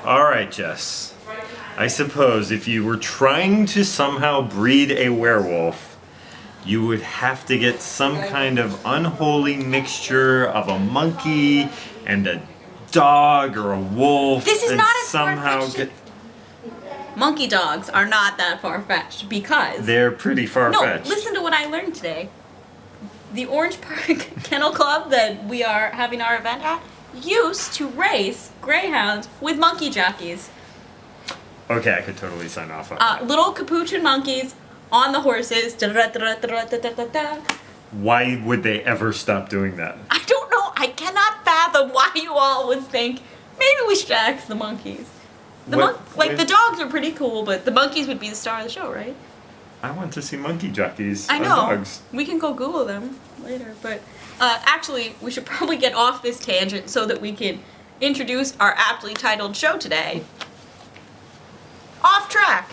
All right, Jess. I suppose if you were trying to somehow breed a werewolf, you would have to get some kind of unholy mixture of a monkey and a dog or a wolf. This is and not as somehow far-fetched. get. Monkey dogs are not that far-fetched because... They're pretty far-fetched. No, listen to what I learned today. The Orange Park Kennel Club that we are having our event at used to race greyhounds with monkey jockeys. Okay, I could totally sign off on that. Little capuchin monkeys on the horses. Why would they ever stop doing that? I don't know. I cannot fathom why you all would think maybe we should ask the monkeys. The dogs are pretty cool, but the monkeys would be the star of the show, right? I want to see monkey jockeys I on know. dogs. We can go Google them later, but actually, we should probably get off this tangent so that we can introduce our aptly titled show today. Off Track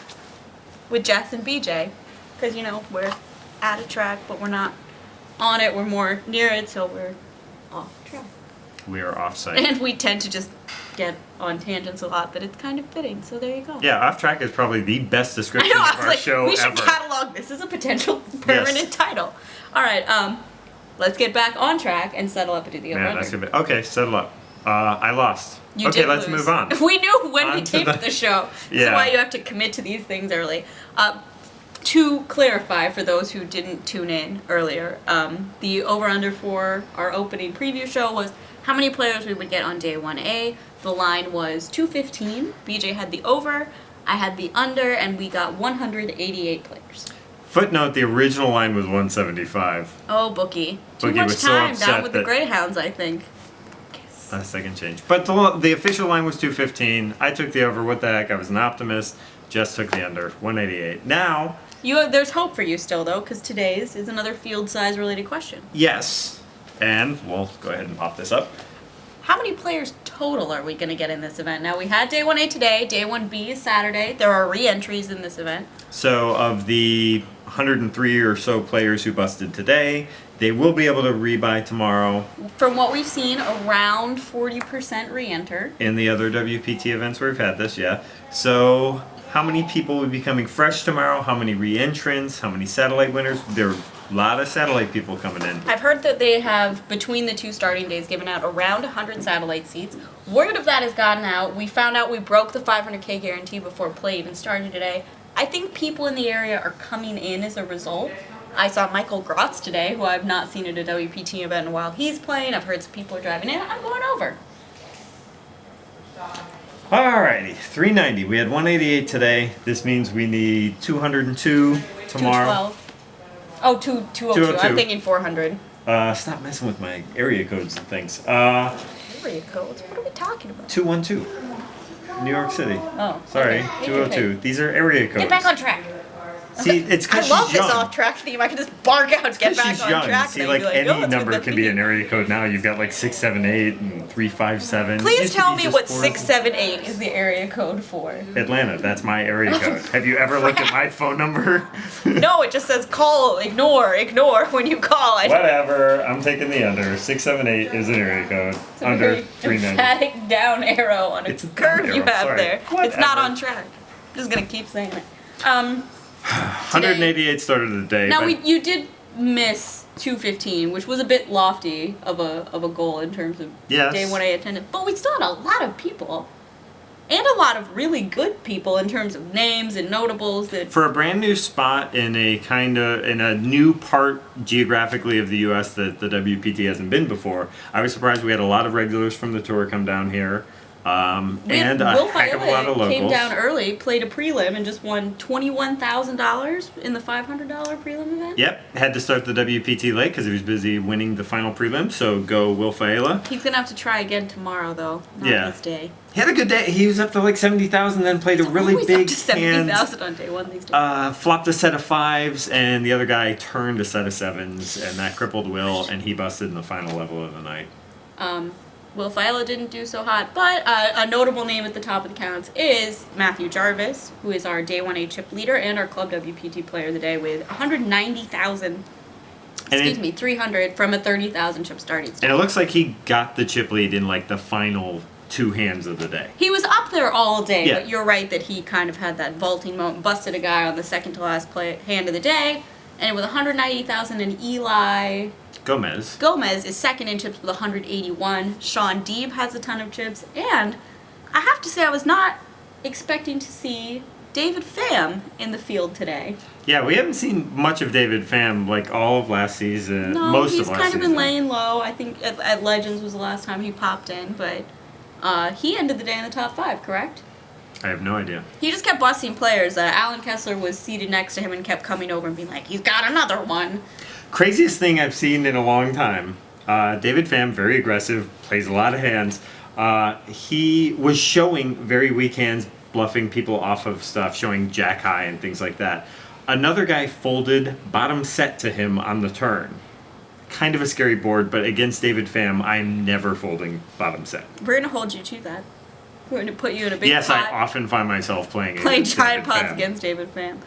with Jess and BJ, because we're at a track, but we're not on it. We're more near it, so we're off track. We are off-site. And we tend to just get on tangents a lot, but it's kind of fitting, so there you go. Yeah, Off Track is probably the best description of our show we ever. should catalog this as a potential permanent title. All right, let's get back on track and settle up into the over. Man, that's gonna be okay. Settle up. I lost. You okay, did let's lose. move on. We knew when we On to taped the show. Yeah. That's why you have to commit to these things early. To clarify, for those who didn't tune in earlier, the over-under for our opening preview show was how many players we would get on day 1A. The line was 215. BJ had the over, I had the under, and we got 188 players. Footnote: the original line was 175. Oh, Bookie. Too Bookie much was so time upset down with the that- Greyhounds, I think. A second change. But the official line was 215. I took the over. What the heck? I was an optimist. Jess took the under. 188. Now... There's hope for you still, though, because today's is another field size related question. Yes. And we'll go ahead and pop this up. How many players total are we going to get in this event? Now, we had day 1A today. Day 1B is Saturday. There are re-entries in this event. So of the 103 or so players who busted today, they will be able to rebuy tomorrow. From what we've seen, around 40% re-enter. In the other WPT events where we've had this, yeah. So how many people will be coming fresh tomorrow? How many re-entrants? How many satellite winners? There are a lot of satellite people coming in. I've heard that they have, between the two starting days, given out around 100 satellite seats. Word of that has gotten out. We found out we broke the 500K guarantee before play even started today. I think people in the area are coming in as a result. I saw Michael Grotz today, who I've not seen at a WPT event in a while. He's playing. I've heard some people are driving in. I'm going over. Alrighty, 390. We had 188 today. This means we need 202 tomorrow. 212. Oh, 202. I'm thinking 400. Stop messing with my area codes and things. Area codes? What are we talking about? 212. New York City. Oh. Sorry, Okay. 202. These are area codes. Get back on track. See, it's because I love she's young. this off-track theme. I can just bark out, get Because back she's on young. track. See, and like be any "Oh, it's number with the can be an theme." area code now. You've got like 678 and 357. Please Used to tell be me just what 4. 678 is the area code for. Atlanta. That's my area code. Have you ever looked at my phone number? No, it just says call, ignore when you call. Whatever. I'm taking the under. 678 is an area code. It's a Under very 390. emphatic down arrow on a It's a down curve you arrow, have sorry. there. It's not Whatever. on track. I'm just gonna keep saying it. 188 started the day. Now but you did miss 215, which was a bit lofty of a goal in terms of Yes. day 1A attendance, but we still had a lot of people. And a lot of really good people in terms of names and notables that for a brand new spot in a new part geographically of the U.S. that the WPT hasn't been before, I was surprised we had a lot of regulars from the tour come down here, and a Will heck of a lot of locals. came down early, played a prelim, and just won $21,000 in the $500 prelim event. Yep, had to start the WPT late because he was busy winning the final prelim. So go Will Faela. He's gonna have to try again tomorrow, though. Not Yeah. this day. He had a good day. He was up to like 70,000, then played a really Always big up to 70,000 on day one these days. flopped a set of 5s, and the other guy turned a set of 7s, and that crippled Will, and he busted in the final level of the night. Will Faela didn't do so hot, but a notable name at the top of the counts is Matthew Jarvis, who is our Day 1A chip leader and our Club WPT Player of the Day with 190,000. Excuse me, 300 from a 30,000 chip starting And stack. it looks like he got the chip lead in like the final two hands of the day. He was up there all day, Yeah. but you're right that he kind of had that vaulting moment, busted a guy on the second to last hand of the day, and with 190,000, and Eli Gomez is second in chips with 181. Sean Deeb has a ton of chips, and I have to say I was not expecting to see David Pham in the field today. Yeah, we haven't seen much of David Pham like all of last season. No, most he's of last kind of season. been laying low. I think at Legends was the last time he popped in, but he ended the day in the top 5, correct? I have no idea. He just kept busting players. Alan Kessler was seated next to him and kept coming over and being like, he's got another one. Craziest thing I've seen in a long time. David Pham, very aggressive, plays a lot of hands. He was showing very weak hands, bluffing people off of stuff, showing jack high and things like that. Another guy folded bottom set to him on the turn. Kind of a scary board, but against David Pham, I'm never folding bottom set. We're going to hold you to that. We're going to put you in a big Yes, pot. I often find myself playing giant David pots Pham. against David Pham.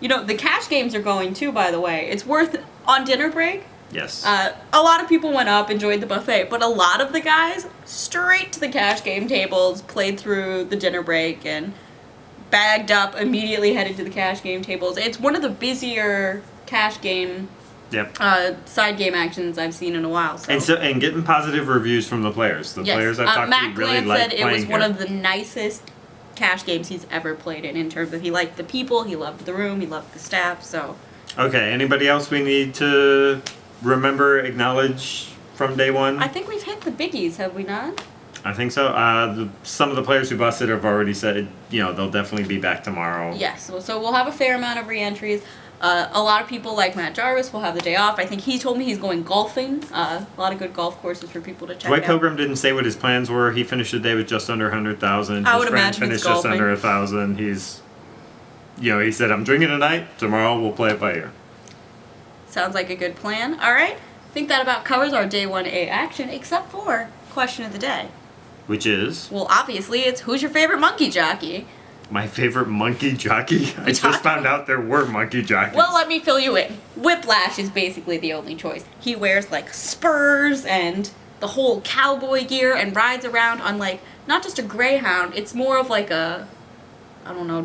The cash games are going too, by the way. It's worth, on dinner break, Yes. a lot of people went up, enjoyed the buffet, but a lot of the guys straight to the cash game tables, played through the dinner break, and bagged up, immediately headed to the cash game tables. It's one of the busier cash game Yep. side game actions I've seen in a while. So. And getting positive reviews from the players. The Yes. players I've talked Matt to really Glenn like said it playing was one here. of the nicest cash games he's ever played in terms of he liked the people, he loved the room, he loved the staff. So. Okay. Anybody else we need to remember, acknowledge from day one? I think we've hit the biggies, have we not? I think so. Some of the players who busted have already said, they'll definitely be back tomorrow. Yes. So we'll have a fair amount of re-entries. A lot of people like Matt Jarvis will have the day off. I think he told me he's going golfing. A lot of good golf courses for people to check Dwight out. Pilgrim didn't say what his plans were. He finished the day with just under 100,000. I His would friend imagine it's finished just golfing. under 1,000. He's, he said, I'm drinking tonight. Tomorrow we'll play it by ear. Sounds like a good plan. All right. I think that about covers our day 1A action, except for question of the day. Which is Well, obviously, it's who's your favorite monkey jockey? my favorite monkey jockey. I just talked found out there were monkey jockeys. Well, let me fill you in. Whiplash is basically the only choice. He wears like spurs and the whole cowboy gear and rides around on like not just a greyhound, it's more of like a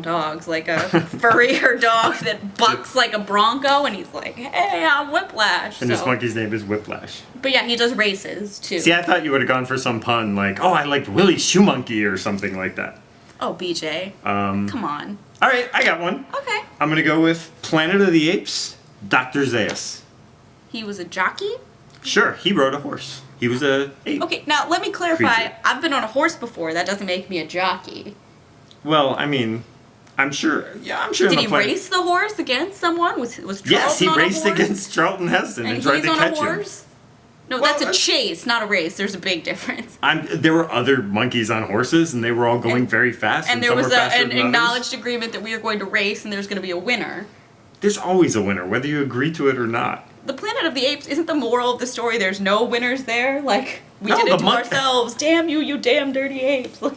dogs, like a furrier dog that bucks like a bronco, and he's like, hey, I'm Whiplash. And this monkey's name is Whiplash. But yeah, he does races too. See, I thought you would have gone for some pun like, I liked Willie Shoemonkey or something like that. Oh, BJ. Come on. All right, I got one. Okay. I'm going to go with Planet of the Apes, Dr. Zaius. He was a jockey? Sure, he rode a horse. He was a ape. Okay, now let me clarify. Creature. I've been on a horse before. That doesn't make me a jockey. Well, I mean, I'm sure. Yeah, I'm sure. Did in he the Planet- race the horse against someone? Was Charlton Yes, he on raced a horse? against Charlton Heston and And tried he's to on catch a him. horse? No, Well, that's a that's- chase, not a race. There's a big difference. There were other monkeys on horses, and they were all going very fast. And there some was were faster an than others. acknowledged agreement that we are going to race and there's going to be a winner. There's always a winner, whether you agree to it or not. The Planet of the Apes, isn't the moral of the story there's no winners there? Like, we No, did the it to mon- ourselves. Damn you, you damn dirty apes. Like,